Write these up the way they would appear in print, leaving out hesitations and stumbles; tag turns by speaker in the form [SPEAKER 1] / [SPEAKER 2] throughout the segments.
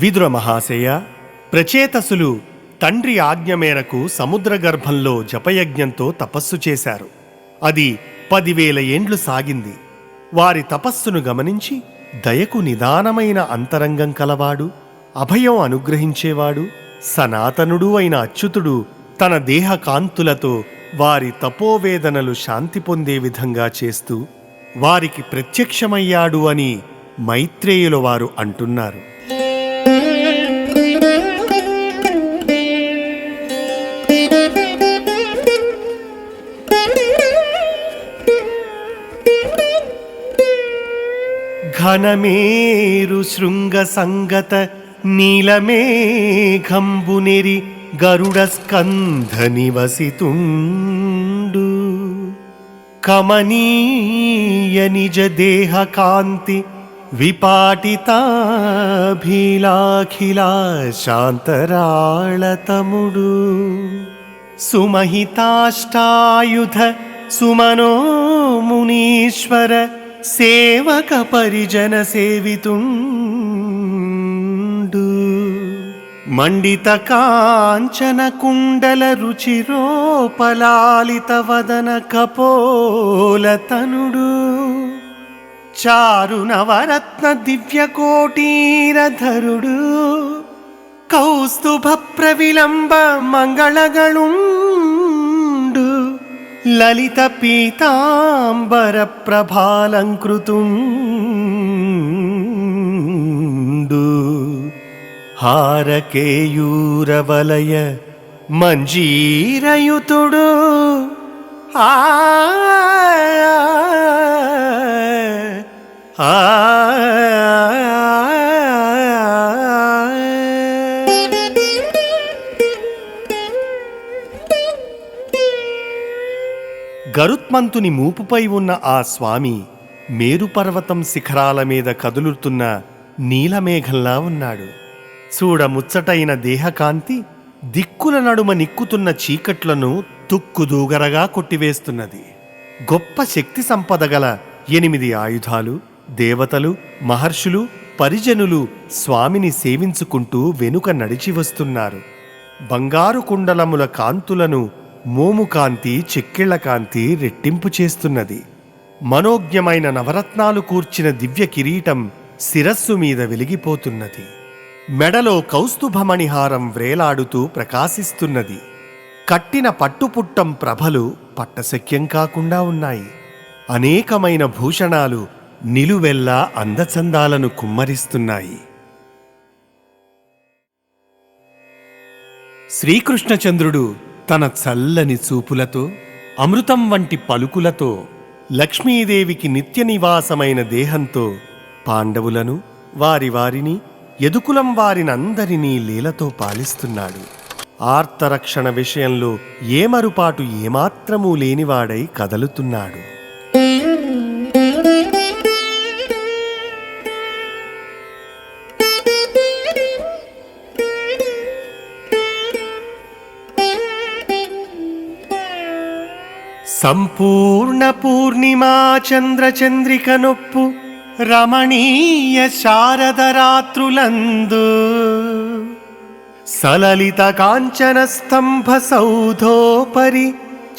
[SPEAKER 1] విదుర మహాశయ, ప్రచేతసులు తండ్రి ఆజ్ఞ మేరకు సముద్రగర్భంలో జపయజ్ఞంతో తపస్సు చేశారు. అది 10,000 ఏండ్లు సాగింది. వారి తపస్సును గమనించి దయకు నిదానమైన అంతరంగం కలవాడు, అభయం అనుగ్రహించేవాడు, సనాతనుడు అయిన అచ్యుతుడు తన దేహ కాంతులతో వారి తపోవేదనలు శాంతి పొందే విధంగా చేస్తూ వారికి ప్రత్యక్షమయ్యాడు అని మైత్రేయుల వారు అంటున్నారు. ఘనమేరు శృంగ సంగత నీలమేఘంబునెరి గరుడ స్కంధ నివసితుండు. కమనీయ నిజ దేహ కాంతి విపాటితాభిలాఖిలా శాంతరాళతముడు. సుమహితాష్టాయుధ సుమనో మునీశ్వర సేవక పరిజన సేవితుండు. మండిత కాంచన కుండల రుచిరోపలాలిత వదన కపోలతనుడు. చారు నవరత్న దివ్యకోటీరధరుడు. కౌస్తుభ ప్రవిలంబ మంగళగళుండు. లలిత పీతాంబర ప్రభాలంకృతుండు. హారకేయూరవలయ మంజీరయుతుడు. ఆ గరుత్మంతుని మూపుపై ఉన్న ఆ స్వామి మేరుపర్వతం శిఖరాల మీద కదులుతున్న నీలమేఘంలా ఉన్నాడు. చూడముచ్చటైన దేహకాంతి దిక్కుల నడుమ నిక్కుతున్న చీకట్లను తుక్కుదూగరగా కొట్టివేస్తున్నది. గొప్ప శక్తి సంపద గల 8 ఆయుధాలు, దేవతలు, మహర్షులు, పరిజనులు స్వామిని సేవించుకుంటూ వెనుక నడిచి వస్తున్నారు. బంగారు కుండలముల కాంతులను మోముకాంతి, చెక్కిళ్ల కాంతి రెట్టింపు చేస్తున్నది. మనోజ్ఞమైన నవరత్నాలు కూర్చిన దివ్య కిరీటం శిరస్సు మీద వెలిగిపోతున్నది. మెడలో కౌస్తుభమణిహారం వ్రేలాడుతూ ప్రకాశిస్తున్నది. కట్టిన పట్టుపుట్టం ప్రభలు పట్టశక్యం కాకుండా ఉన్నాయి. అనేకమైన భూషణాలు నిలువెల్లా అందచందాలను కుమ్మరిస్తున్నాయి. శ్రీకృష్ణచంద్రుడు తన చల్లని చూపులతో, అమృతం వంటి పలుకులతో, లక్ష్మీదేవికి నిత్య నివాసమైన దేహంతో పాండవులను, వారిని, యదుకులం వారినందరినీ లీలతో పాలిస్తున్నాడు. ఆర్తరక్షణ విషయంలో ఏమరుపాటు ఏమాత్రమూ లేనివాడై కదలుతున్నాడు. సంపూర్ణ పూర్ణిమా చంద్రచంద్రిక నొప్పు రమణీయ శారదరాత్రులందు సలలిత కాంచన స్తంభ సౌధోపరి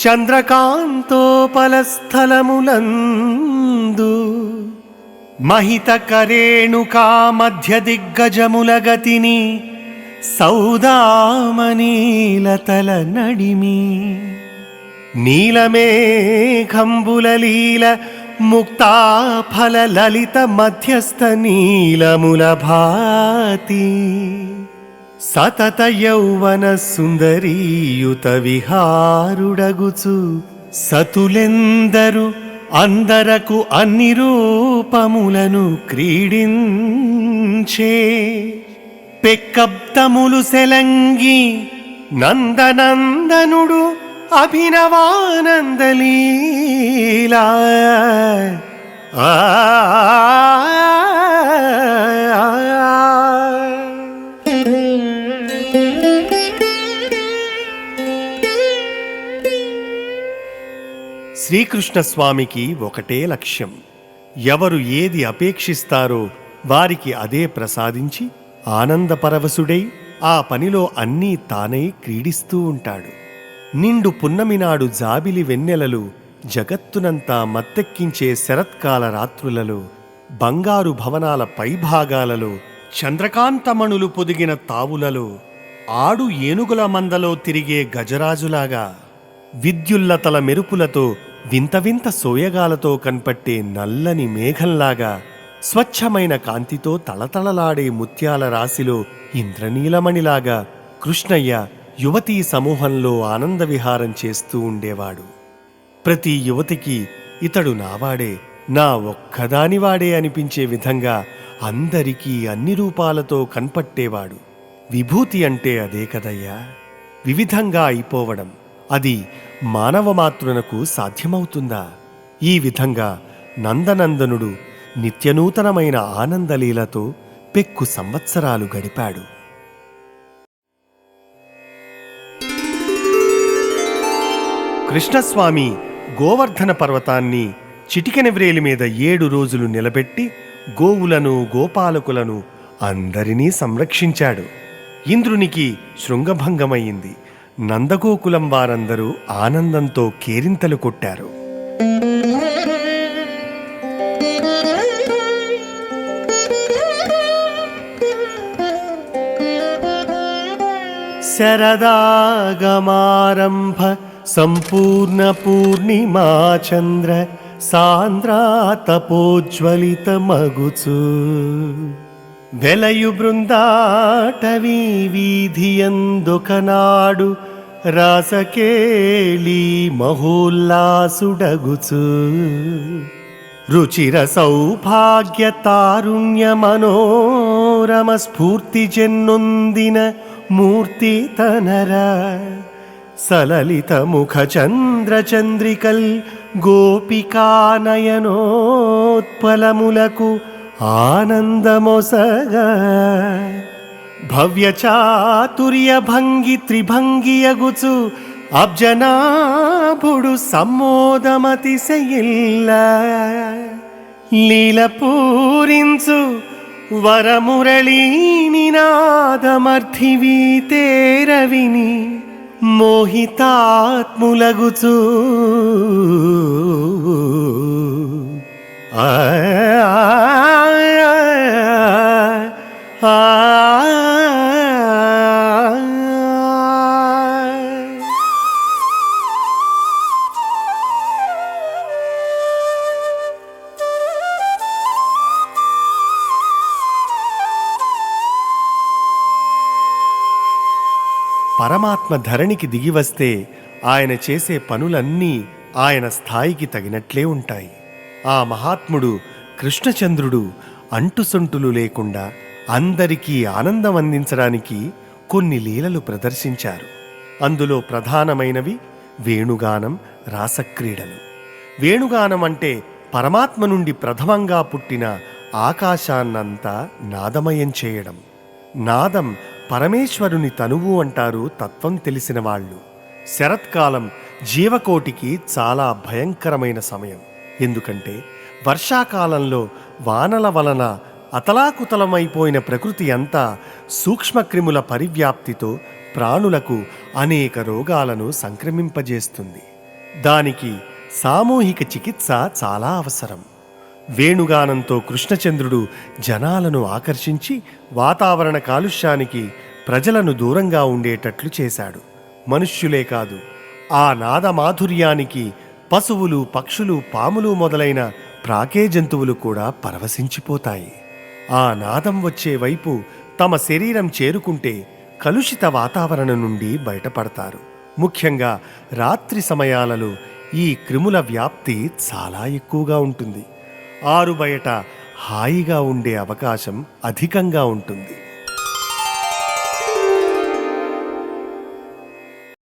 [SPEAKER 1] చంద్రకాంతోపలస్థలములందు మహిత కరేణుకా మధ్య దిగ్గజముల గతిని సౌదామనీలతల నడిమి నీలమేఘంబుల లీల ముక్తాఫల లలిత మధ్యస్థ నీలముల భాతి సతత యౌవన సుందరీయుత విహారుడగుచు సతులెందరు అందరకు అన్ని రూపములను క్రీడించే పెక్కబ్దములు సెలంగి నందనందనుడు అభినవానందలీలా శ్రీకృష్ణస్వామికి ఒకటే లక్ష్యం. ఎవరు ఏది అపేక్షిస్తారో వారికి అదే ప్రసాదించి ఆనందపరవశుడై ఆ పనిలో అన్నీ తానై క్రీడిస్తూ ఉంటాడు. నిండు పున్నమినాడు జాబిలి వెన్నెలలు జగత్తునంతా మత్తెక్కించే శరత్కాల రాత్రులలో, బంగారు భవనాల పైభాగాలలో, చంద్రకాంతమణులు పొదిగిన తావులలో, ఆడు ఏనుగుల మందలో తిరిగే గజరాజులాగా, విద్యుల్లతల మెరుపులతో వింత వింత సోయగాలతో కన్పట్టే నల్లని మేఘంలాగా, స్వచ్ఛమైన కాంతితో తళతళలాడే ముత్యాల రాశిలో ఇంద్రనీలమణిలాగా కృష్ణయ్య యువతీ సమూహంలో ఆనందవిహారం చేస్తూ ఉండేవాడు. ప్రతి యువతికి ఇతడు నావాడే, నా ఒక్కదానివాడే అనిపించే విధంగా అందరికీ అన్ని రూపాలతో కన్పట్టేవాడు. విభూతి అంటే అదే కదయ్యా, వివిధంగా అయిపోవడం. అది మానవమాతృనకు సాధ్యమవుతుందా? ఈ విధంగా నందనందనుడు నిత్యనూతనమైన ఆనందలీలతో పెక్కు సంవత్సరాలు గడిపాడు. కృష్ణస్వామి గోవర్ధన పర్వతాన్ని చిటికెన వ్రేలి మీద 7 రోజులు నిలబెట్టి గోవులను, గోపాలకులను అందరినీ సంరక్షించాడు. ఇంద్రునికి శృంగభంగమయ్యింది. నందగోకులం వారందరూ ఆనందంతో కేరింతలు కొట్టారు. శరదాగమారంభ సంపూర్ణ పూర్ణిమా చంద్ర సాంద్రాతపోజ్వలిత మగుచు వెలయు బృందాటవీ వీధియందొకనాడు రాసకేళీ మహోల్లాసుడగుచు రుచిర సౌభాగ్య తారుణ్య మనోరమ స్ఫూర్తి జన్నొందిన మూర్తి తనర సలలిత ముఖ చంద్ర చంద్రికల్ గోపికానయనోత్పలములకు ఆనందమొసగా భవ్య చాతుర్య భంగి త్రిభంగియగుచు అబ్జనాభుడు సమ్మోదమతిశయిల్ల లీల పూరించు వరమురళీ నినాదమర్థివీ తేరవిని మోహితాత్ములగుచు పరమాత్మ ధరణికి దిగివస్తే ఆయన చేసే పనులన్నీ ఆయన స్థాయికి తగినట్లే ఉంటాయి. ఆ మహాత్ముడు కృష్ణచంద్రుడు అంటుసొంటులు లేకుండా అందరికీ ఆనందం అందించడానికి కొన్ని లీలలు ప్రదర్శించారు. అందులో ప్రధానమైనవి వేణుగానం, రాసక్రీడలు. వేణుగానం అంటే పరమాత్మ నుండి ప్రథమంగా పుట్టిన ఆకాశాన్నంతా నాదమయం చేయడం. నాదం పరమేశ్వరుని తనువు అంటారు తత్వం తెలిసిన వాళ్ళు. శరత్కాలం జీవకోటికి చాలా భయంకరమైన సమయం. ఎందుకంటే వర్షాకాలంలో వానల వలన అతలాకుతలమైపోయిన ప్రకృతి అంతా సూక్ష్మక్రిముల పరివ్యాప్తితో ప్రాణులకు అనేక రోగాలను సంక్రమింపజేస్తుంది. దానికి సామూహిక చికిత్స చాలా అవసరం. వేణుగానంతో కృష్ణచంద్రుడు జనాలను ఆకర్షించి వాతావరణ కాలుష్యానికి ప్రజలను దూరంగా ఉండేటట్లు చేశాడు. మనుష్యులే కాదు, ఆ నాదమాధుర్యానికి పశువులు, పక్షులు, పాములు మొదలైన ప్రాకే జంతువులు కూడా పరవశించిపోతాయి. ఆ నాదం వచ్చే వైపు తమ శరీరం చేరుకుంటే కలుషిత వాతావరణం నుండి బయటపడతారు. ముఖ్యంగా రాత్రి సమయాలలో ఈ క్రిముల వ్యాప్తి చాలా ఎక్కువగా ఉంటుంది. ఆరుబయట హాయిగా ఉండే అవకాశం అధికంగా ఉంటుంది.